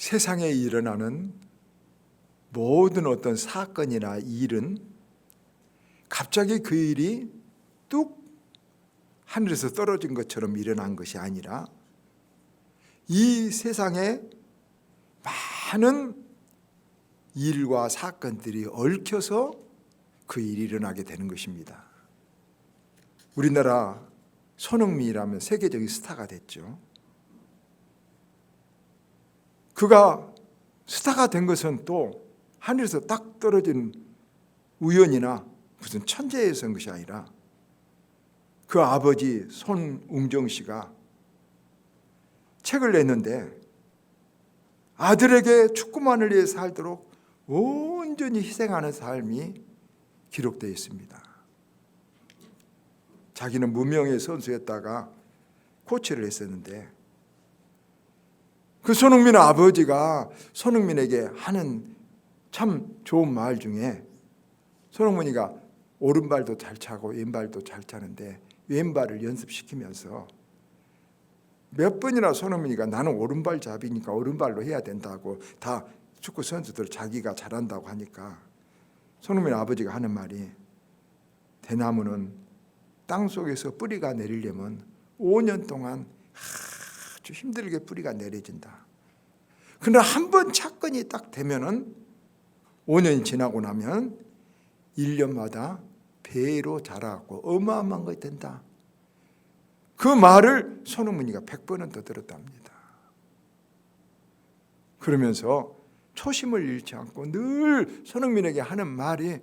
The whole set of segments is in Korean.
세상에 일어나는 모든 어떤 사건이나 일은 갑자기 그 일이 뚝 하늘에서 떨어진 것처럼 일어난 것이 아니라 이 세상에 많은 일과 사건들이 얽혀서 그 일이 일어나게 되는 것입니다. 우리나라 손흥민이라면 세계적인 스타가 됐죠. 그가 스타가 된 것은 또 하늘에서 딱 떨어진 우연이나 무슨 천재에서 온 것이 아니라 그 아버지 손웅정 씨가 책을 냈는데 아들에게 축구만을 위해 살도록 온전히 희생하는 삶이 기록되어 있습니다. 자기는 무명의 선수였다가 코치를 했었는데 그 손흥민 아버지가 손흥민에게 하는 참 좋은 말 중에 손흥민이가 오른발도 잘 차고 왼발도 잘 차는데 왼발을 연습시키면서 몇 번이나 손흥민이가 나는 오른발 잡이니까 오른발로 해야 된다고 다 축구 선수들 자기가 잘한다고 하니까 손흥민 아버지가 하는 말이 대나무는 땅속에서 뿌리가 내리려면 5년 동안 아주 힘들게 뿌리가 내려진다. 그러나 한 번 착근이 딱 되면은 5년이 지나고 나면 1년마다 배로 자라고 어마어마한 것이 된다. 그 말을 손흥민이가 100번은 더 들었답니다. 그러면서 초심을 잃지 않고 늘 손흥민에게 하는 말이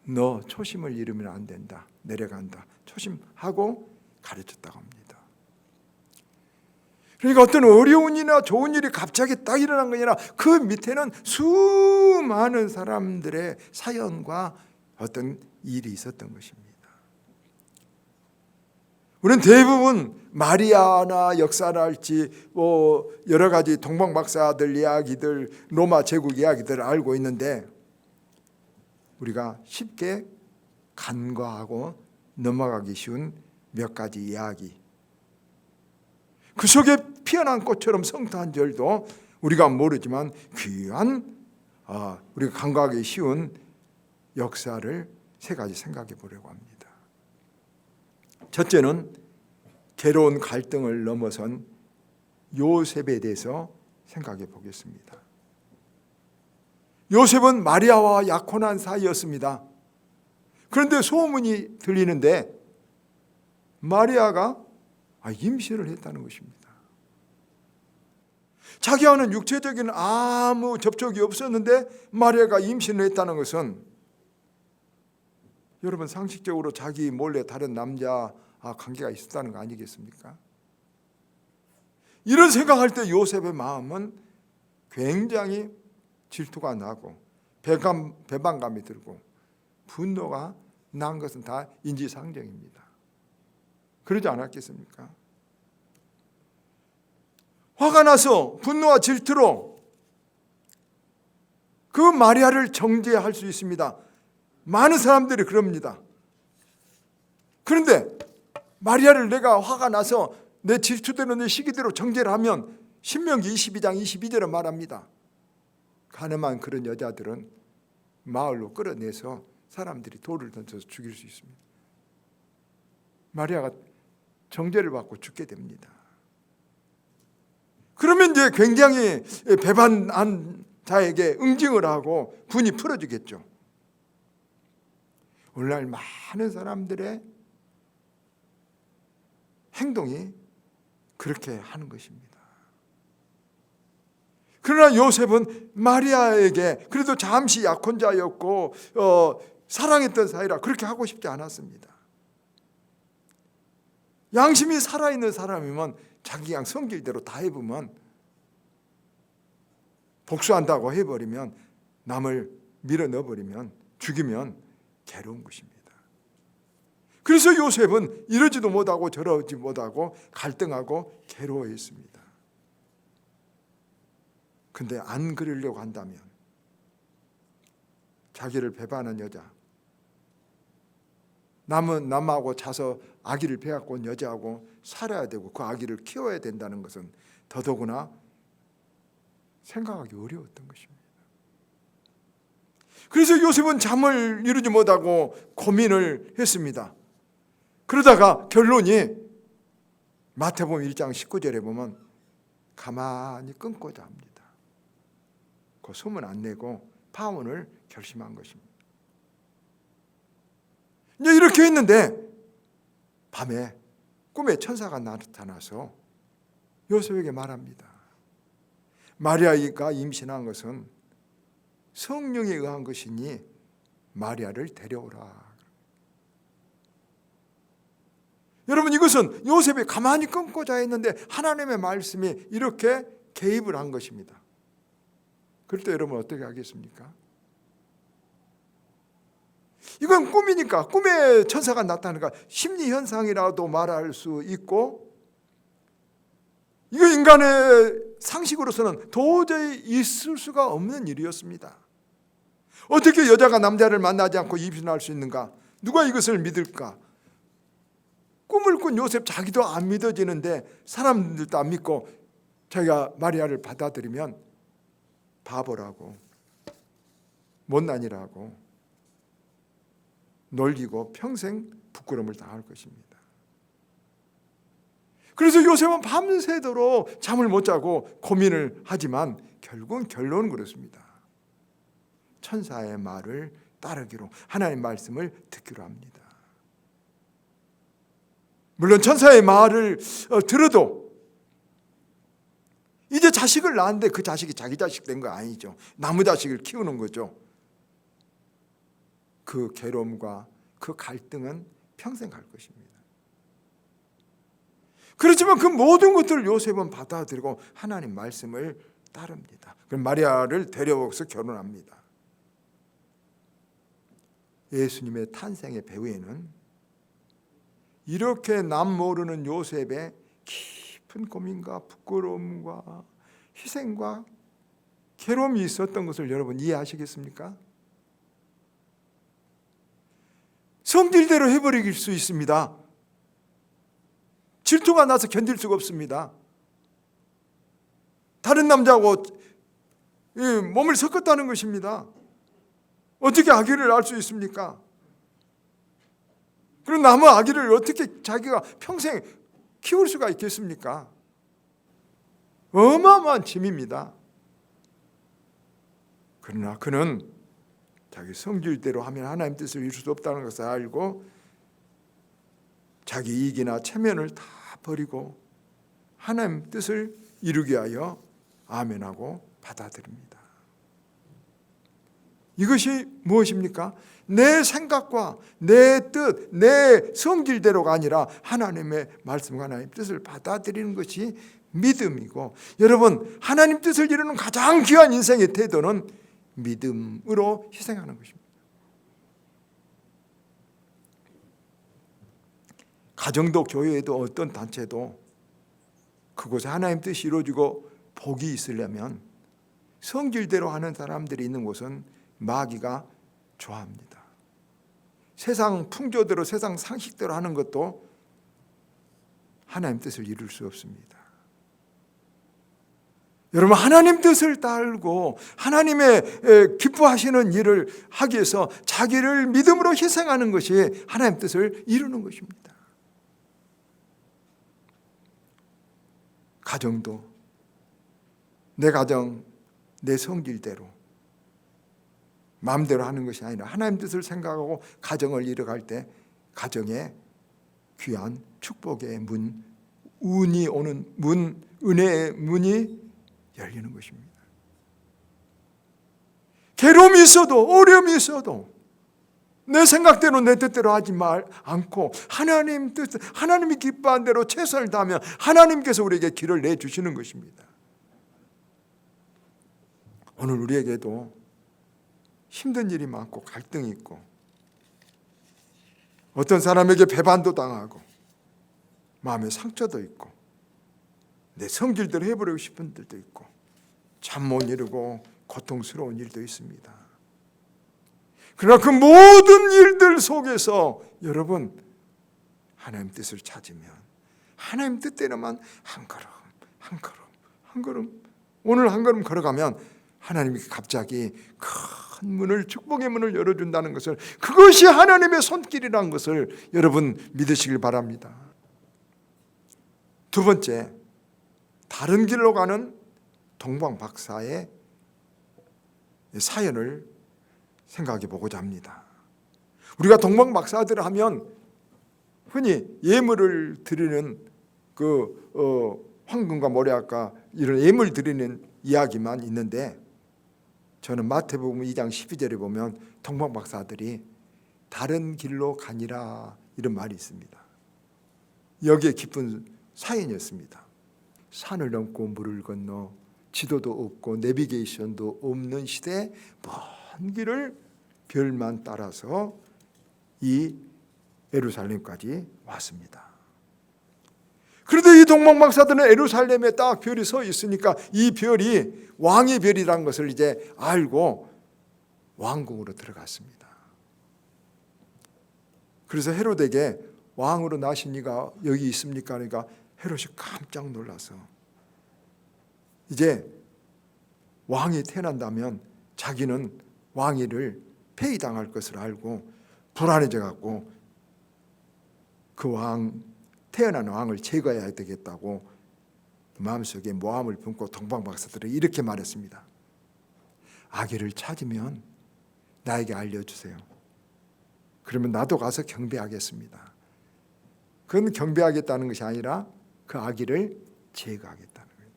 너 초심을 잃으면 안 된다. 내려간다. 초심하고 가르쳤다고 합니다. 그러니까 어떤 어려운 일이나 좋은 일이 갑자기 딱 일어난 게 아니라 그 밑에는 수많은 사람들의 사연과 어떤 일이 있었던 것입니다. 우리는 대부분 마리아나 역사랄지 여러 가지 동방박사들 이야기들, 로마 제국 이야기들을 알고 있는데 우리가 쉽게 간과하고 넘어가기 쉬운 몇 가지 이야기, 그 속에 피어난 꽃처럼 성탄 절도 우리가 모르지만 귀한 우리가 간과하기 쉬운 역사를 세 가지 생각해 보려고 합니다. 첫째는 괴로운 갈등을 넘어선 요셉에 대해서 생각해 보겠습니다. 요셉은 마리아와 약혼한 사이였습니다. 그런데 소문이 들리는데 마리아가 임신을 했다는 것입니다. 자기와는 육체적인 아무 접촉이 없었는데 마리아가 임신을 했다는 것은 여러분 상식적으로 자기 몰래 다른 남자 관계가 있었다는 거 아니겠습니까? 이런 생각할 때 요셉의 마음은 굉장히 질투가 나고 배반감이 들고 분노가 난 것은 다 인지상정입니다. 그러지 않았겠습니까? 화가 나서 분노와 질투로 그 마리아를 정죄할 수 있습니다. 많은 사람들이 그럽니다. 그런데 마리아를 내가 화가 나서 내 질투되는 내 시기대로 정죄를 하면 신명기 22장 22절에 말합니다. 가늠한 그런 여자들은 마을로 끌어내서 사람들이 돌을 던져서 죽일 수 있습니다. 마리아가 정죄를 받고 죽게 됩니다. 그러면 이제 굉장히 배반한 자에게 응징을 하고 분이 풀어지겠죠. 오늘날 많은 사람들의 행동이 그렇게 하는 것입니다. 그러나 요셉은 마리아에게 그래도 잠시 약혼자였고 사랑했던 사이라 그렇게 하고 싶지 않았습니다. 양심이 살아있는 사람이면 자기 그냥 성질대로 다 해보면 복수한다고 해버리면 남을 밀어 넣어버리면 죽이면 괴로운 것입니다. 그래서 요셉은 이러지도 못하고 저러지 못하고 갈등하고 괴로워했습니다. 근데 안 그러려고 한다면 자기를 배반한 여자, 남하고 자서 아기를 배갖고 온 여자하고 살아야 되고 그 아기를 키워야 된다는 것은 더더구나 생각하기 어려웠던 것입니다. 그래서 요셉은 잠을 이루지 못하고 고민을 했습니다. 그러다가 결론이 마태복음 1장 19절에 보면 가만히 끊고자 합니다. 그 소문 안 내고 파혼을 결심한 것입니다. 이제 이렇게 했는데 밤에 꿈에 천사가 나타나서 요셉에게 말합니다. 마리아가 임신한 것은 성령에 의한 것이니 마리아를 데려오라. 여러분, 이것은 요셉이 가만히 끊고자 했는데 하나님의 말씀이 이렇게 개입을 한 것입니다. 그럴 때 여러분 어떻게 하겠습니까? 이건 꿈이니까, 꿈에 천사가 나타나니까 심리현상이라도 말할 수 있고, 이거 인간의 상식으로서는 도저히 있을 수가 없는 일이었습니다. 어떻게 여자가 남자를 만나지 않고 임신할 수 있는가? 누가 이것을 믿을까? 꿈을 꾼 요셉 자기도 안 믿어지는데 사람들도 안 믿고 자기가 마리아를 받아들이면 바보라고, 못난이라고 놀리고 평생 부끄러움을 당할 것입니다. 그래서 요셉은 밤새도록 잠을 못 자고 고민을 하지만 결국은 결론은 그렇습니다. 천사의 말을 따르기로, 하나님의 말씀을 듣기로 합니다. 물론 천사의 말을 들어도 이제 자식을 낳았는데 그 자식이 자기 자식 된 거 아니죠. 나무 자식을 키우는 거죠. 그 괴로움과 그 갈등은 평생 갈 것입니다. 그렇지만 그 모든 것들을 요셉은 받아들이고 하나님 말씀을 따릅니다. 그럼 마리아를 데려와서 결혼합니다. 예수님의 탄생의 배후에는 이렇게 남 모르는 요셉의 깊은 고민과 부끄러움과 희생과 괴로움이 있었던 것을 여러분 이해하시겠습니까? 성질대로 해버릴 수 있습니다. 질투가 나서 견딜 수가 없습니다. 다른 남자하고 몸을 섞었다는 것입니다. 어떻게 아기를 낳을 수 있습니까? 그런 남의 아기를 어떻게 자기가 평생 키울 수가 있겠습니까? 어마어마한 짐입니다. 그러나 그는 자기 성질대로 하면 하나님 뜻을 이룰 수 없다는 것을 알고 자기 이익이나 체면을 다 버리고 하나님 뜻을 이루기 위하여 아멘하고 받아들입니다. 이것이 무엇입니까? 내 생각과 내 뜻, 내 성질대로가 아니라 하나님의 말씀과 하나님의 뜻을 받아들이는 것이 믿음이고, 여러분, 하나님 뜻을 이루는 가장 귀한 인생의 태도는 믿음으로 희생하는 것입니다. 가정도 교회에도 어떤 단체도 그곳에 하나님 뜻이 이루어지고 복이 있으려면 성질대로 하는 사람들이 있는 곳은 마귀가 좋아합니다. 세상 풍조대로, 세상 상식대로 하는 것도 하나님 뜻을 이룰 수 없습니다. 여러분, 하나님 뜻을 따르고 하나님의 기뻐하시는 일을 하기 위해서 자기를 믿음으로 희생하는 것이 하나님 뜻을 이루는 것입니다. 가정도 내 가정, 내 성질대로 마음대로 하는 것이 아니라 하나님 뜻을 생각하고 가정을 이뤄갈 때 가정에 귀한 축복의 문, 운이 오는 문, 은혜의 문이 열리는 것입니다. 괴로움이 있어도, 어려움이 있어도 내 생각대로 내 뜻대로 하지 않고 하나님 뜻, 하나님이 기뻐한 대로 최선을 다하면 하나님께서 우리에게 길을 내주시는 것입니다. 오늘 우리에게도 힘든 일이 많고 갈등이 있고 어떤 사람에게 배반도 당하고 마음에 상처도 있고 내 성질대로 해버리고 싶은 일도 있고 잠 못 이루고 고통스러운 일도 있습니다. 그러나 그 모든 일들 속에서 여러분 하나님 뜻을 찾으면 하나님 뜻대로만 한 걸음 한 걸음 한 걸음 오늘 한 걸음 걸어가면 하나님이 갑자기 큰 문을, 축복의 문을 열어준다는 것을, 그것이 하나님의 손길이라는 것을 여러분 믿으시길 바랍니다. 두 번째, 다른 길로 가는 동방 박사의 사연을 생각해 보고자 합니다. 우리가 동방 박사들 하면 흔히 예물을 드리는 황금과 모래아까 이런 예물 드리는 이야기만 있는데, 저는 마태복음 2장 12절에 보면 동방 박사들이 다른 길로 가니라 이런 말이 있습니다. 여기에 깊은 사연이었습니다. 산을 넘고 물을 건너 지도도 없고 내비게이션도 없는 시대에 먼 길을 별만 따라서 이 예루살렘까지 왔습니다. 그런데 이 동방 박사들은 예루살렘에 딱 별이 서 있으니까 이 별이 왕의 별이라는 것을 이제 알고 왕궁으로 들어갔습니다. 그래서 헤롯에게 왕으로 나신 이가 여기 있습니까? 그러니까 헤롯이 깜짝 놀라서 이제 왕이 태어난다면 자기는 왕위를 폐위당할 것을 알고 불안해져 갖고 그 태어난 왕을 제거해야 되겠다고 마음속에 모함을 품고 동방 박사들은 이렇게 말했습니다. 아기를 찾으면 나에게 알려주세요. 그러면 나도 가서 경배하겠습니다. 그건 경배하겠다는 것이 아니라 그 아기를 제거하겠다는 거예요.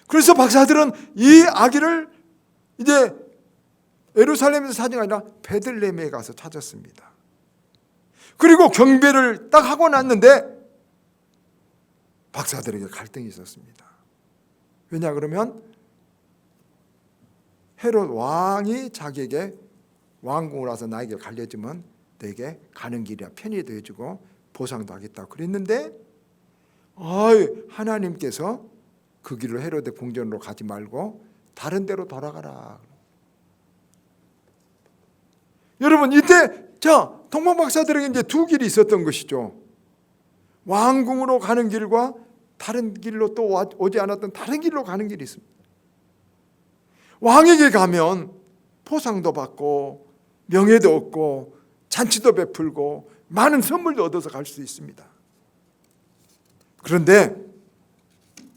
그래서 박사들은 이 아기를 이제 예루살렘에서 찾은 게 아니라 베들레헴에 가서 찾았습니다. 그리고 경배를 딱 하고 났는데 박사들에게 갈등이 있었습니다. 왜냐 그러면 헤롯 왕이 자기에게 왕궁을 와서 나에게 갈려주면 너에게 가는 길이야 편의도 해주고 보상도 하겠다고 그랬는데 하나님께서 그 길로 헤롯의 궁전으로 가지 말고 다른 데로 돌아가라. 여러분 이때 동방 박사들에게 이제 두 길이 있었던 것이죠. 왕궁으로 가는 길과 다른 길로 또 오지 않았던 다른 길로 가는 길이 있습니다. 왕에게 가면 포상도 받고 명예도 얻고 잔치도 베풀고 많은 선물도 얻어서 갈 수 있습니다. 그런데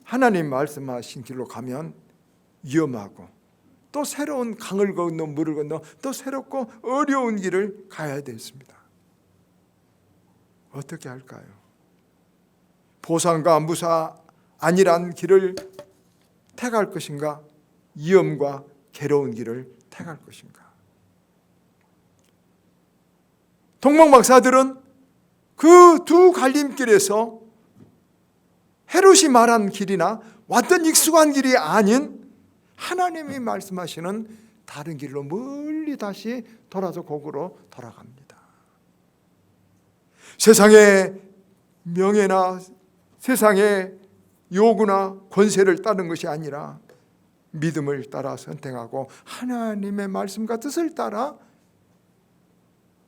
하나님 말씀하신 길로 가면 위험하고 또 새로운 강을 건너 물을 건너 또 새롭고 어려운 길을 가야 됐습니다. 어떻게 할까요? 보상과 무사 안일한 길을 택할 것인가? 위험과 괴로운 길을 택할 것인가? 동방 박사들은 그 두 갈림길에서 헤롯이 말한 길이나 왔던 익숙한 길이 아닌 하나님이 말씀하시는 다른 길로 멀리 다시 돌아서 거꾸로 돌아갑니다. 세상의 명예나 세상의 요구나 권세를 따르는 것이 아니라 믿음을 따라 선택하고 하나님의 말씀과 뜻을 따라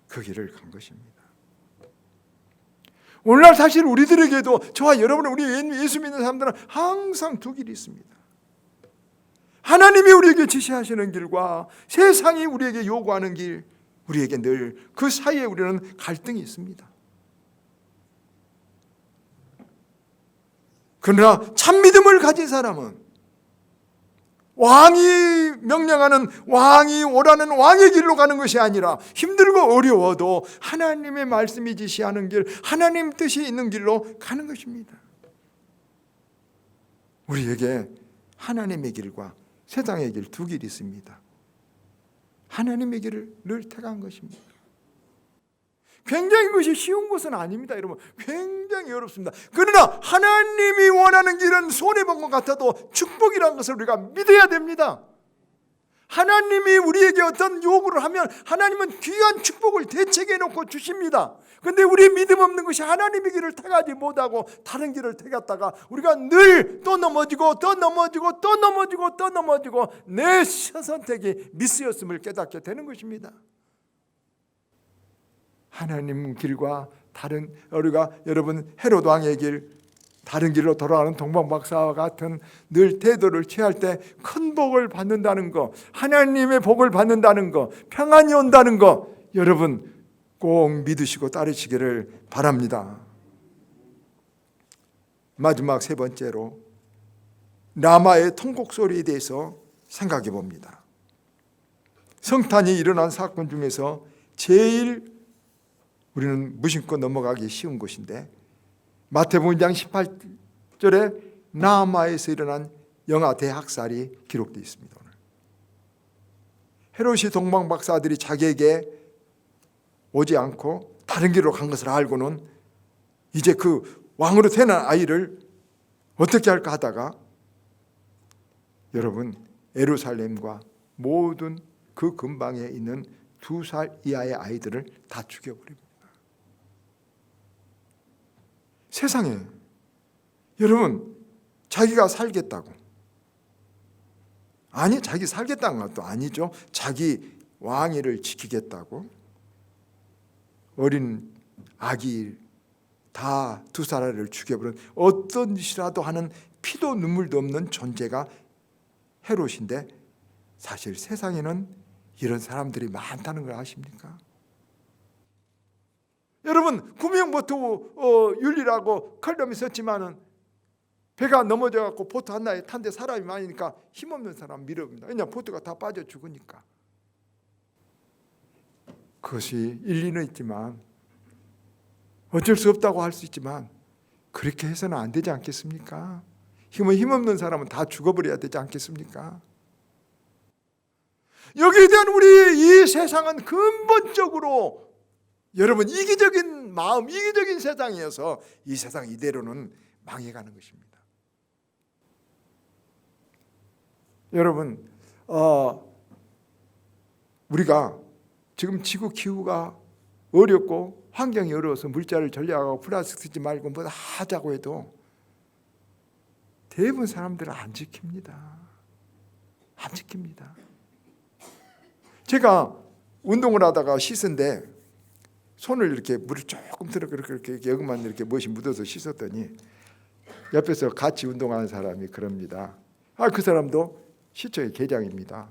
그 길을 간 것입니다. 오늘날 사실 우리들에게도 저와 여러분 우리 예수 믿는 사람들은 항상 두 길이 있습니다. 하나님이 우리에게 지시하시는 길과 세상이 우리에게 요구하는 길, 우리에게 늘 그 사이에 우리는 갈등이 있습니다. 그러나 참 믿음을 가진 사람은 왕이 명령하는 왕이 오라는 왕의 길로 가는 것이 아니라 힘들고 어려워도 하나님의 말씀이 지시하는 길, 하나님 뜻이 있는 길로 가는 것입니다. 우리에게 하나님의 길과 세상의 길 두 길이 있습니다. 하나님의 길을 늘 택한 것입니다. 굉장히 그것이 쉬운 것은 아닙니다, 여러분. 굉장히 어렵습니다. 그러나 하나님이 원하는 길은 손해본 것 같아도 축복이라는 것을 우리가 믿어야 됩니다. 하나님이 우리에게 어떤 요구를 하면 하나님은 귀한 축복을 대책해 놓고 주십니다. 그런데 우리 믿음 없는 것이 하나님의 길을 택하지 못하고 다른 길을 택했다가 우리가 늘 또 넘어지고 또 넘어지고 또 넘어지고 또 넘어지고 내 선택이 미스였음을 깨닫게 되는 것입니다. 하나님 길과 다른 우리가 여러분 헤롯 왕의 길, 다른 길로 돌아가는 동방박사와 같은 늘 태도를 취할 때 큰 복을 받는다는 거, 하나님의 복을 받는다는 거, 평안이 온다는 거, 여러분 꼭 믿으시고 따르시기를 바랍니다. 마지막 세 번째로 라마의 통곡 소리에 대해서 생각해 봅니다. 성탄이 일어난 사건 중에서 제일 우리는 무심코 넘어가기 쉬운 것인데, 마태복음 1장 18절에 라마에서 일어난 영아 대학살이 기록되어 있습니다. 오늘 헤롯이 동방박사들이 자기에게 오지 않고 다른 길로 간 것을 알고는 이제 그 왕으로 태어난 아이를 어떻게 할까 하다가 여러분 예루살렘과 모든 그 근방에 있는 2살 이하의 아이들을 다 죽여버립니다. 세상에 여러분 자기가 살겠다고, 아니 자기 살겠다는 것도 아니죠. 자기 왕위를 지키겠다고 어린 아기 다 2살 아이를 죽여버린 어떤 짓이라도 하는 피도 눈물도 없는 존재가 헤롯인데, 사실 세상에는 이런 사람들이 많다는 걸 아십니까? 여러분 구명보트 윤리라고 칼럼이 썼지만은 배가 넘어져 갖고 보트 하나에 탄데 사람이 많으니까 힘없는 사람 밀어봅니다. 왜냐하면 보트가 다 빠져 죽으니까. 그것이 일리는 있지만, 어쩔 수 없다고 할 수 있지만 그렇게 해서는 안 되지 않겠습니까? 힘없는 사람은 다 죽어버려야 되지 않겠습니까? 여기에 대한 우리 이 세상은 근본적으로 여러분 이기적인 마음, 이기적인 세상이어서 이 세상 이대로는 망해가는 것입니다. 여러분 우리가 지금 지구 기후가 어렵고 환경이 어려워서 물자를 전략하고 플라스틱 쓰지 말고 뭐 하자고 해도 대부분 사람들은 안 지킵니다. 안 지킵니다. 제가 운동을 하다가 씻은데 손을 이렇게 물을 조금 들어 그렇게 여기만 이렇게 무엇이 묻어서 씻었더니 옆에서 같이 운동하는 사람이 그럽니다. 그 사람도 시초의 계장입니다.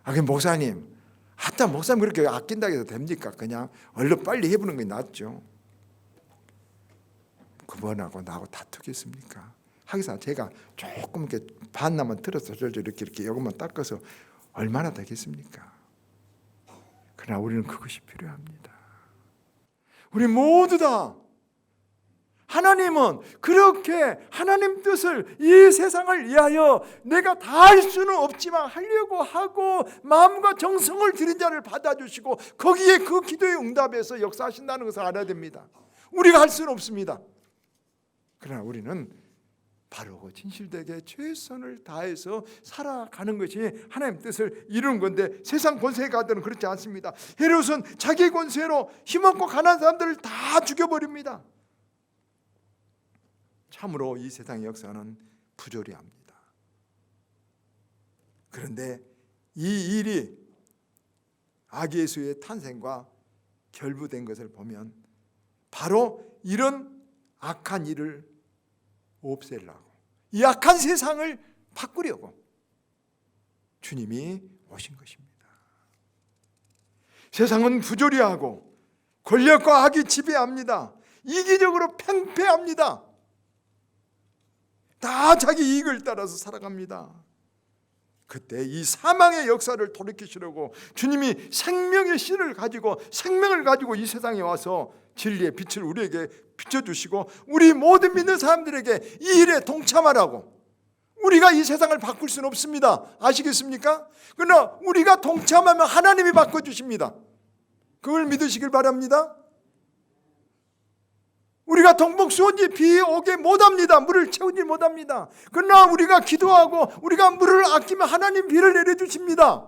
그 목사님, 목사님 그렇게 아낀다고 해서 됩니까? 그냥 얼른 빨리 해보는 게 낫죠. 그분하고 나하고 다투겠습니까? 하기사 제가 조금 이렇게 반나만 틀어서 이렇게 요것만 닦아서 얼마나 되겠습니까? 그러나 우리는 그것이 필요합니다. 우리 모두 다 하나님은 그렇게 하나님 뜻을 이 세상을 위하여 내가 다 할 수는 없지만 하려고 하고 마음과 정성을 들인 자를 받아주시고 거기에 그 기도의 응답에서 역사하신다는 것을 알아야 됩니다. 우리가 할 수는 없습니다. 그러나 우리는 바르고 진실되게 최선을 다해서 살아가는 것이 하나님 뜻을 이루는 건데, 세상 권세가들은 그렇지 않습니다. 헤롯은 자기 권세로 힘없고 가난한 사람들을 다 죽여버립니다. 참으로 이 세상의 역사는 부조리합니다. 그런데 이 일이 아기 예수의 탄생과 결부된 것을 보면 바로 이런 악한 일을 없애려고, 이 악한 세상을 바꾸려고 주님이 오신 것입니다. 세상은 부조리하고 권력과 악이 지배합니다. 이기적으로 팽패합니다. 다 자기 이익을 따라서 살아갑니다. 그때 이 사망의 역사를 돌이키시려고 주님이 생명의 씨를 가지고, 생명을 가지고 이 세상에 와서 진리의 빛을 우리에게 비춰주시고 우리 모든 믿는 사람들에게 이 일에 동참하라고. 우리가 이 세상을 바꿀 수는 없습니다. 아시겠습니까? 그러나 우리가 동참하면 하나님이 바꿔주십니다. 그걸 믿으시길 바랍니다. 우리가 동북 수온지 비 오게 못합니다. 물을 채우지 못합니다. 그러나 우리가 기도하고 우리가 물을 아끼면 하나님 비를 내려주십니다.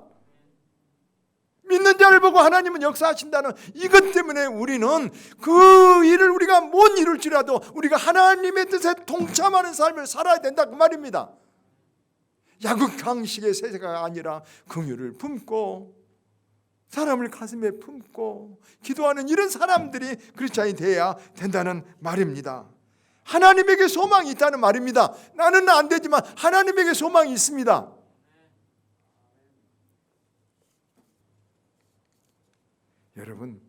믿는 자를 보고 하나님은 역사하신다는 이것 때문에 우리는 그 일을 우리가 못 이룰지라도 우리가 하나님의 뜻에 동참하는 삶을 살아야 된다, 그 말입니다. 야국강식의 세대가 아니라 긍휼을 품고 사람을 가슴에 품고 기도하는 이런 사람들이 크리스찬이 되어야 된다는 말입니다. 하나님에게 소망이 있다는 말입니다. 나는 안 되지만 하나님에게 소망이 있습니다. 여러분,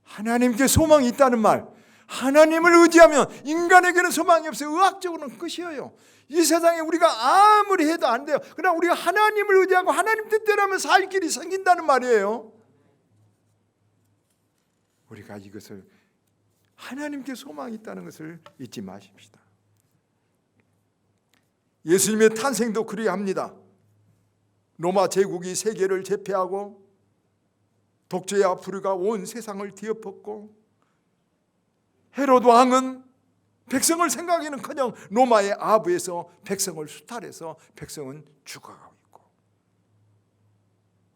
하나님께 소망이 있다는 말, 하나님을 의지하면 인간에게는 소망이 없어요. 의학적으로는 끝이에요. 이 세상에 우리가 아무리 해도 안 돼요. 그러나 우리가 하나님을 의지하고 하나님 뜻대로 하면 살 길이 생긴다는 말이에요. 우리가 이것을 하나님께 소망이 있다는 것을 잊지 마십시다. 예수님의 탄생도 그리합니다. 로마 제국이 세계를 제패하고 독재와 불의가 온 세상을 뒤엎었고 헤로드 왕은 백성을 생각하기는커녕 로마의 아부에서 백성을 수탈해서 백성은 죽어가고 있고,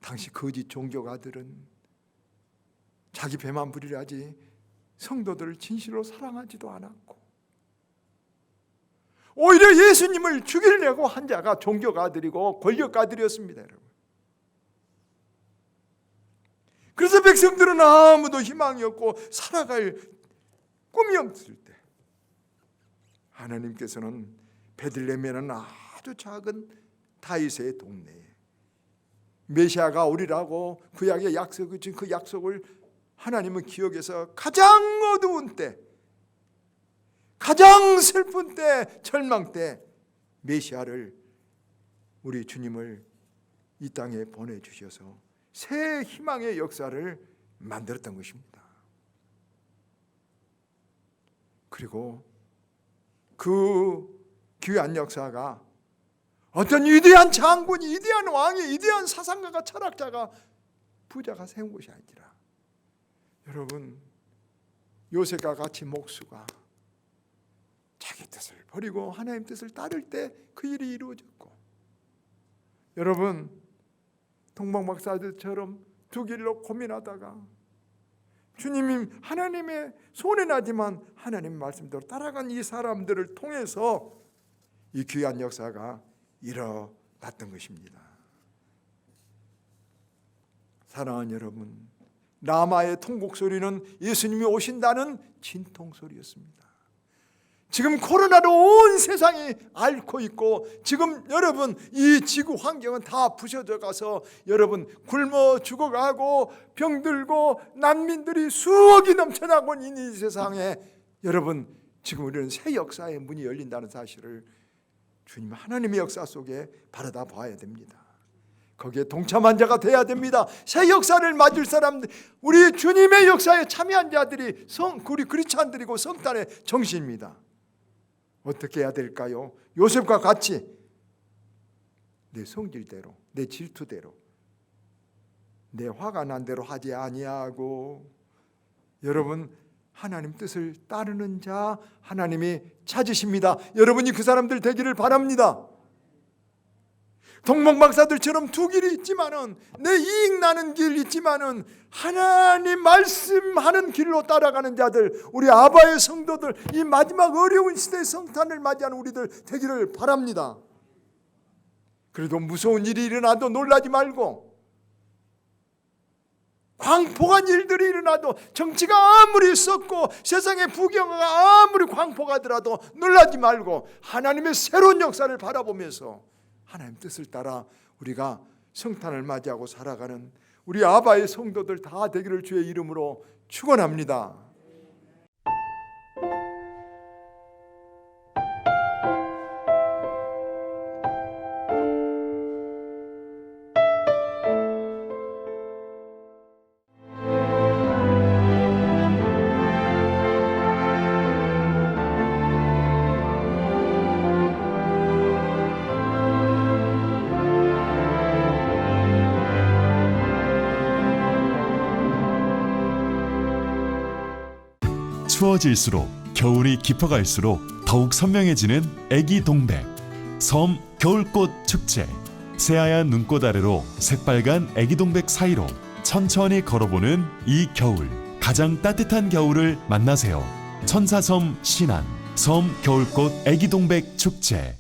당시 거짓 종교가들은 자기 배만 부리라지 성도들을 진실로 사랑하지도 않았고, 오히려 예수님을 죽이려고 한 자가 종교가들이고 권력가들이었습니다. 여러분. 그래서 백성들은 아무도 희망이 없고 살아갈 꿈이 없을 때 하나님께서는 베들레헴에는 아주 작은 다윗의 동네에 메시아가 오리라고 구약의 약속을 준 그 약속을 하나님은 기억해서 가장 어두운 때, 가장 슬픈 때, 절망 때 메시아를, 우리 주님을 이 땅에 보내주셔서 새 희망의 역사를 만들었던 것입니다. 그리고 그 귀한 역사가 어떤 위대한 장군이, 위대한 왕이, 위대한 사상가가, 철학자가, 부자가 세운 것이 아니라, 여러분, 요셉과 같이 목수가 자기 뜻을 버리고 하나님 뜻을 따를 때 그 일이 이루어졌고, 여러분, 동방박사들처럼 두 길로 고민하다가 주님이 하나님의 손에 나지만 하나님 말씀대로 따라간 이 사람들을 통해서 이 귀한 역사가 일어났던 것입니다. 사랑하는 여러분, 라마의 통곡 소리는 예수님이 오신다는 진통 소리였습니다. 지금 코로나로 온 세상이 앓고 있고, 지금 여러분 이 지구 환경은 다 부셔져 가서 여러분 굶어 죽어가고 병들고 난민들이 수억이 넘쳐나고 있는 이 세상에, 여러분 지금 우리는 새 역사의 문이 열린다는 사실을 주님 하나님의 역사 속에 바라다 봐야 됩니다. 거기에 동참한 자가 돼야 됩니다. 새 역사를 맞을 사람들, 우리 주님의 역사에 참여한 자들이 우리 그리스도인들이고 성탄의 정신입니다. 어떻게 해야 될까요? 요셉과 같이 내 성질대로, 내 질투대로, 내 화가 난 대로 하지 아니하고, 여러분 하나님 뜻을 따르는 자 하나님이 찾으십니다. 여러분이 그 사람들 되기를 바랍니다. 동방박사들처럼 두 길이 있지만은, 내 이익 나는 길 있지만은 하나님 말씀하는 길로 따라가는 자들, 우리 아바의 성도들, 이 마지막 어려운 시대의 성탄을 맞이하는 우리들 되기를 바랍니다. 그래도 무서운 일이 일어나도 놀라지 말고, 광폭한 일들이 일어나도, 정치가 아무리 썩고 세상의 부경화가 아무리 광폭하더라도 놀라지 말고 하나님의 새로운 역사를 바라보면서 하나님 뜻을 따라 우리가 성탄을 맞이하고 살아가는 우리 아바의 성도들 다 되기를 주의 이름으로 축원합니다. 추워질수록, 겨울이 깊어갈수록 더욱 선명해지는 애기 동백. 섬 겨울꽃 축제. 새하얀 눈꽃 아래로 새빨간 애기 동백 사이로 천천히 걸어보는 이 겨울. 가장 따뜻한 겨울을 만나세요. 천사섬 신안 섬 겨울꽃 애기 동백 축제.